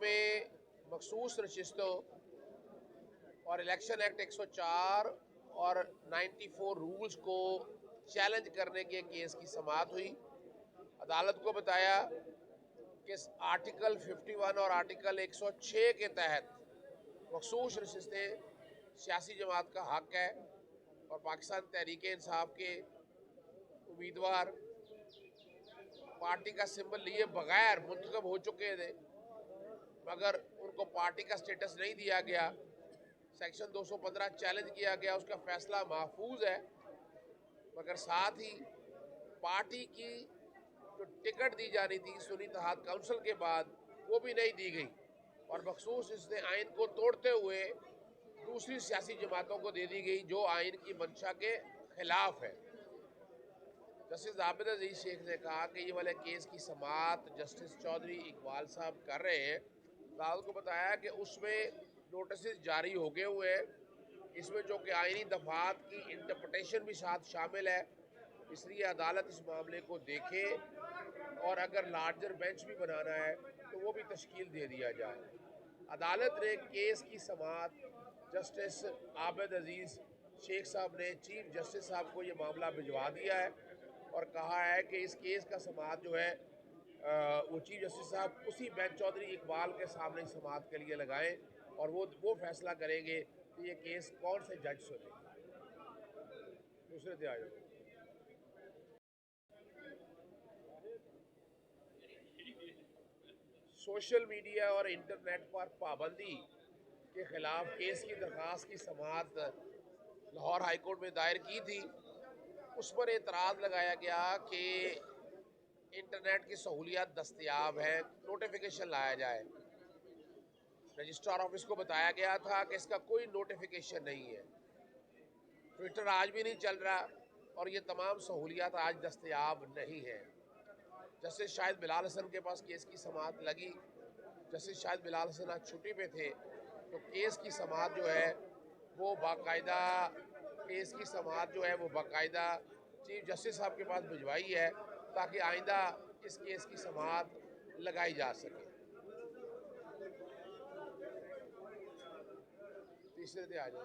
में मखसूस नशिस्तों और इलेक्शन एक्ट 104 और 94 रूल्स को चैलेंज करने के केस की समाअत हुई। अदालत को बताया कि आर्टिकल 51 और आर्टिकल 106 के तहत मखसूस नशिस्तें सियासी जमात का हक है और पाकिस्तान तहरीक इंसाफ के उम्मीदवार पार्टी का सिंबल लिए बगैर मुंतखब हो चुके थे, मगर उनको पार्टी का स्टेटस नहीं दिया गया। सेक्शन 215 चैलेंज किया गया, उसका फैसला महफूज है, मगर साथ ही पार्टी की जो टिकट दी जानी थी सुन्नी इत्तेहाद काउंसिल के बाद वो भी नहीं दी गई और मखसूस इसने आइन को तोड़ते हुए दूसरी सियासी जमातों को दे दी गई जो आइन की मंशा के खिलाफ है। जस्टिस आबिद अजीज शेख ने कहा कि ये वाले केस की समाअत जस्टिस चौधरी इकबाल साहब कर रहे हैं। अदालत को बताया कि उसमें नोटिस जारी हो गए हुए हैं, इसमें जो कि आइनी दफात की इंटरप्रटेशन भी साथ शामिल है, इसलिए अदालत इस मामले को देखे और अगर लार्जर बेंच भी बनाना है तो वो भी तश्कील दे दिया जाए। अदालत ने केस की समाअत जस्टिस आबिद अजीज शेख साहब ने चीफ जस्टिस साहब को ये मामला भिजवा दिया है और कहा है कि इस केस का समाअत जो है वो चीफ जस्टिस साहब उसी बेंच चौधरी इकबाल के सामने समाअत के लिए लगाएं और वो फैसला करेंगे कि ये केस कौन से जज सुने। दूसरे से आ जाओ। सोशल मीडिया और इंटरनेट पर पाबंदी के खिलाफ केस की दरख्वास्त की समाअत लाहौर हाईकोर्ट में दायर की थी। उस पर एतराज़ लगाया गया कि इंटरनेट की सहूलियात दस्तयाब है, नोटिफिकेशन लाया जाए। रजिस्ट्रार ऑफिस को बताया गया था कि इसका कोई नोटिफिकेशन नहीं है। ट्विटर आज भी नहीं चल रहा और ये तमाम सहूलियात आज दस्तयाब नहीं है। जस्टिस शाहिद बिलाल हसन के पास केस की समाअत लगी। जस्टिस शाहिद बिलाल हसन आज छुट्टी पे थे, तो केस की समाअत जो है वो बाकायदा चीफ जस्टिस साहब के पास भिजवाई है ताकि आइंदा इस केस की समाअत लगाई जा सके। तीसरे से आ जाए।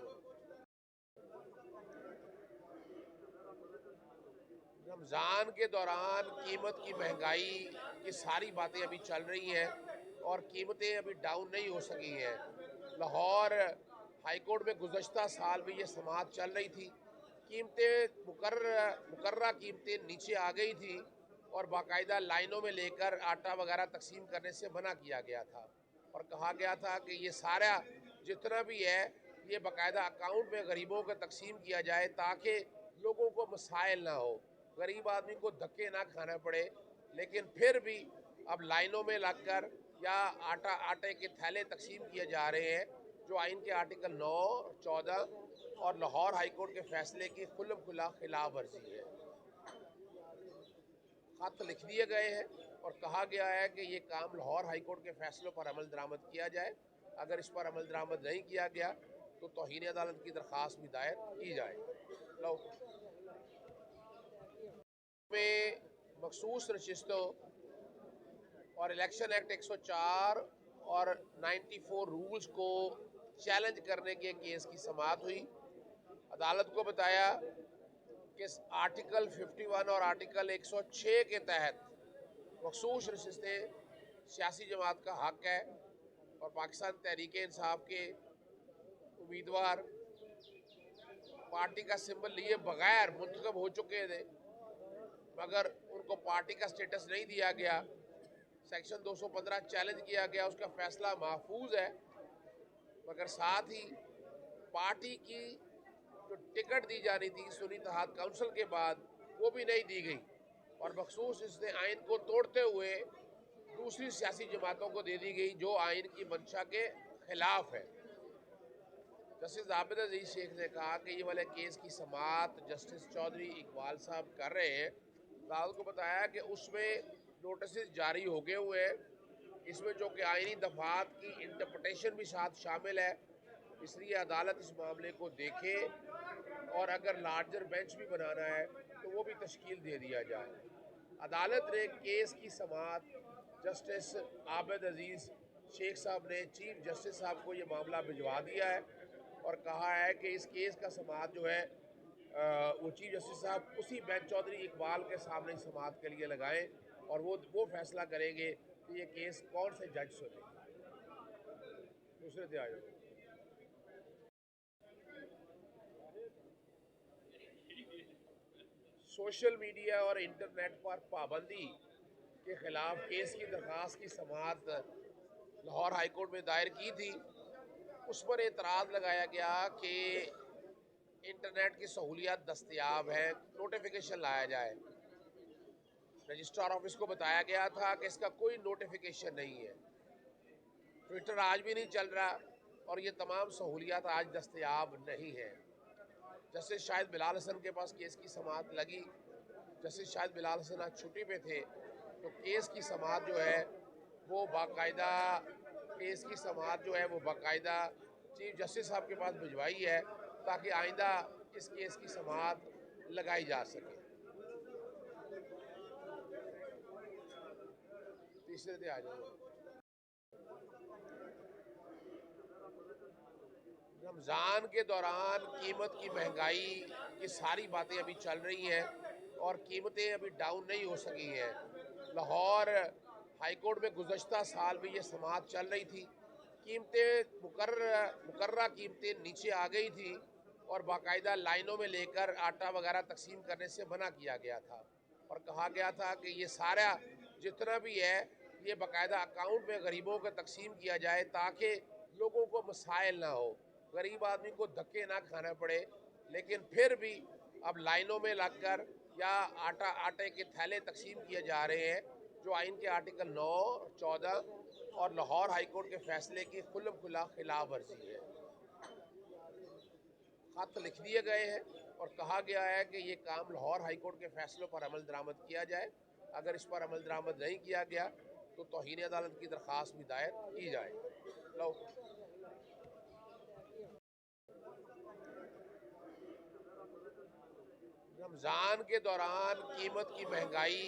रमज़ान के दौरान कीमत की महंगाई की सारी बातें अभी चल रही हैं और कीमतें अभी डाउन नहीं हो सकी हैं। लाहौर हाईकोर्ट में गुज़श्ता साल भी ये समाअत चल रही थी, कीमतें मुकर्ररा कीमतें नीचे आ गई थी और बाकायदा लाइनों में लेकर आटा वगैरह तकसीम करने से मना किया गया था और कहा गया था कि ये सारा जितना भी है ये बाकायदा अकाउंट में गरीबों को तकसीम किया जाए ताकि लोगों को मसाइल ना हो, गरीब आदमी को धक्के ना खाना पड़े। लेकिन फिर भी अब लाइनों में लगकर या आटे के थैले तकसीम किए जा रहे हैं, जो आइन के आर्टिकल 9, 14 और लाहौर हाईकोर्ट के फैसले की खुल्लम खुला खिलाफ वर्जी है। खत लिख दिए गए हैं और कहा गया है कि ये काम लाहौर हाईकोर्ट के फैसलों पर अमल दरामद किया जाए। अगर इस पर अमल दरामद नहीं किया गया तो तौहीन अदालत की दरख्वास्त भी दायर की जाए। लो में मखसूस नशिस्तों और इलेक्शन एक्ट 104 और 94 रूल्स को चैलेंज करने के केस की समाअत हुई। अदालत को बताया कि आर्टिकल 51 और आर्टिकल 106 के तहत मखसूस नशिस्तें सियासी जमात का हक है और पाकिस्तान तहरीक इंसाफ के उम्मीदवार पार्टी का सिंबल लिए बगैर मुंतखब हो चुके थे, मगर उनको पार्टी का स्टेटस नहीं दिया गया। सेक्शन 215 चैलेंज किया गया, उसका फैसला महफूज है, मगर साथ ही पार्टी की जो टिकट दी जानी थी सुन्नी इत्तेहाद काउंसिल के बाद वो भी नहीं दी गई और मखसूस इसने आइन को तोड़ते हुए दूसरी सियासी जमातों को दे दी गई जो आइन की मंशा के खिलाफ है। जस्टिस आबिद अजीज शेख ने कहा कि ये वाले केस की समाअत जस्टिस चौधरी इकबाल साहब कर रहे हैं। अदालत को बताया कि उसमें नोटिस जारी हो गए हुए हैं, इसमें जो कि आइनी दफात की इंटरप्रटेशन भी साथ शामिल है, इसलिए अदालत इस मामले को देखे और अगर लार्जर बेंच भी बनाना है तो वो भी तश्कील दे दिया जाए। अदालत ने केस की समाअत जस्टिस आबिद अजीज शेख साहब ने चीफ जस्टिस साहब को ये मामला भिजवा दिया है और कहा है कि इस केस का समाअत जो है वो चीफ जस्टिस साहब उसी बेंच चौधरी इकबाल के सामने समाअत के लिए लगाएं और वो फैसला करेंगे कि ये केस कौन से जज सुने। दूसरे पे आ जाओ। सोशल मीडिया और इंटरनेट पर पाबंदी के खिलाफ केस की दरख्वास्त की समाअत लाहौर हाई कोर्ट में दायर की थी। उस पर एतराज़ लगाया गया कि इंटरनेट की सहूलियत दस्तयाब है, नोटिफिकेशन लाया जाए। रजिस्ट्रार ऑफिस को बताया गया था कि इसका कोई नोटिफिकेशन नहीं है। ट्विटर आज भी नहीं चल रहा और ये तमाम सहूलियत आज दस्तयाब नहीं है। जस्टिस शाहिद बिलाल हसन के पास केस की समाअत लगी। जस्टिस शाहिद बिलाल हसन आज छुट्टी पे थे, तो केस की समाअत जो है वो बाकायदा चीफ जस्टिस साहब के पास भिजवाई है ताकि आइंदा इस केस की समाअत लगाई जा सके। तीसरे पे आ जाओ। रमज़ान के दौरान कीमत की महंगाई की सारी बातें अभी चल रही हैं और कीमतें अभी डाउन नहीं हो सकी हैं। लाहौर हाई कोर्ट में गुज़श्ता साल भी ये समाअत चल रही थी। कीमतें मुकर्ररा कीमतें नीचे आ गई थी और बाकायदा लाइनों में लेकर आटा वगैरह तकसीम करने से मना किया गया था और कहा गया था कि ये सारा जितना भी है ये बाकायदा अकाउंट में गरीबों को तकसीम किया जाए ताकि लोगों को मसाइल ना हो, गरीब आदमी को धक्के ना खाना पड़े। लेकिन फिर भी अब लाइनों में लगकर या आटे के थैले तकसीम किए जा रहे हैं, जो आइन के आर्टिकल 9, 14 और लाहौर हाई कोर्ट के फैसले की खुल्लम खुला खिलाफ वर्जी है। खत लिख दिए गए हैं और कहा गया है कि ये काम लाहौर हाई कोर्ट के फैसलों पर अमल दरामद किया जाए। अगर इस पर अमल दरामद नहीं किया गया तो तौहीन अदालत की दरख्वास्त भी दायर की जाए। लो रमज़ान के दौरान कीमत की महंगाई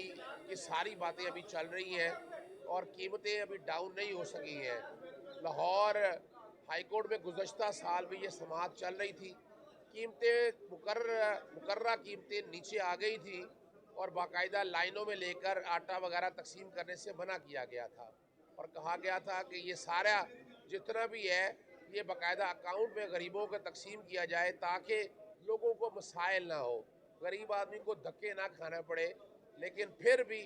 की सारी बातें अभी चल रही हैं और कीमतें अभी डाउन नहीं हो सकी हैं। लाहौर हाई कोर्ट में गुज़श्ता साल भी ये समाअत चल रही थी। कीमतें मुकर्ररा कीमतें नीचे आ गई थी और बाकायदा लाइनों में लेकर आटा वगैरह तकसीम करने से मना किया गया था और कहा गया था कि ये सारा जितना भी है ये बाकायदा अकाउंट में गरीबों को तकसीम किया जाए ताकि लोगों को मसाइल ना हो, गरीब आदमी को धक्के ना खाना पड़े। लेकिन फिर भी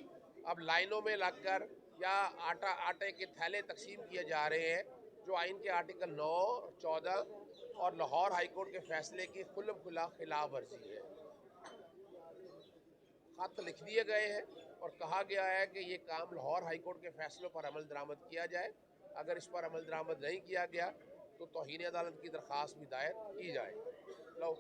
अब लाइनों में लगकर या आटे के थैले तकसीम किए जा रहे हैं, जो आइन के आर्टिकल 9, 14 और लाहौर हाई कोर्ट के फैसले की खुल्लम खुला खिलाफ वर्जी है। खत लिख दिए गए हैं और कहा गया है कि ये काम लाहौर हाई कोर्ट के फैसलों पर अमल दरामद किया जाए। अगर इस पर अमल दरामद नहीं किया गया तो तौहीन अदालत की दरख्वास्त भी दायर की जाए। लो